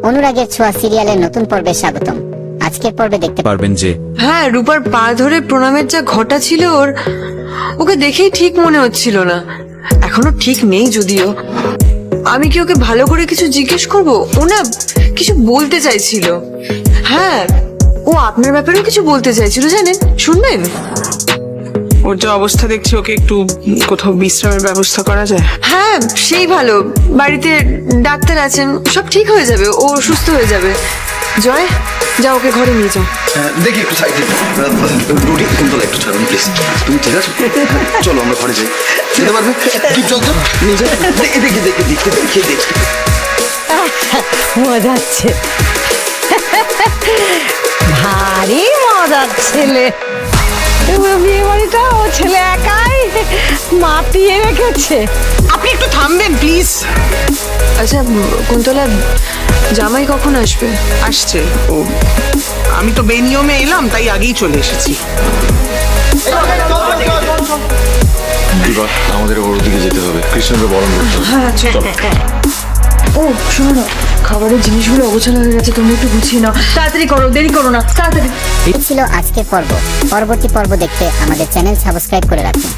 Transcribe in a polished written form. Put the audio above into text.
অনুরাগের ছোঁয়া সিরিয়ালের নতুন পর্বে স্বাগতম। আজকের পর্বে দেখতে পারবেন যে হ্যাঁ, রূপার পা ধরে প্রণামের যা ঘটা ছিল ওকে দেখেই ঠিক মনে হচ্ছিল না। এখনো ঠিক নেই যদিও। আমি কি ওকে ভালো করে কিছু জিজ্ঞেস করব? ও না কিছু বলতে চাইছিল। হ্যাঁ, ও আপনার ব্যাপারেও কিছু বলতে চাইছিল, জানেন? শুনবেন? ওর যে অবস্থা দেখছি, ওকে একটু কোথাও বিশ্রামের ব্যবস্থা করা যায়? হ্যাঁ, সেই ভালো। বাড়িতে ডাক্তার আছেন, সব ঠিক হয়ে যাবে, ও সুস্থ হয়ে যাবে। জয়, যাও ওকে ঘরে নিয়ে যাও। দেখি একটু সাইডে রুটি কুন্তলা একটু ছাড়ুন প্লিজ। তুমি ঠিক আছে? চলো আমরা ঘরে যাই। যেতে পারবে? কি চলছো নিজে দেখি দেখি দেখি দেখি দেখি দেখি মজা হচ্ছে, ভারী মজার ছেলে। বিয়ে বাড়িটা ও ছেলে একাই মাতিয়ে রেখেছে। আপনি একটু থামবেন প্লিজ। আচ্ছা কুন্তলা, জামাই কখন আসবে? আসছে ও। আমি তো বেনিয়মে এলাম, তাই আগেই চলে এসেছি। আমাদের ওর দিকে যেতে হবে, কৃষ্ণকে বরণ করতে হবে। ও শোনো না, খাবারের জিনিসগুলো অগোছালো হয়ে গেছে, তুমি একটু গুছিয়ে নাও। তাড়াতাড়ি করো, দেরি করো না, তাড়াতাড়ি। এই ছিল আজকের পর্ব। পরবর্তী পর্ব দেখতে আমাদের চ্যানেল সাবস্ক্রাইব করে রাখুন।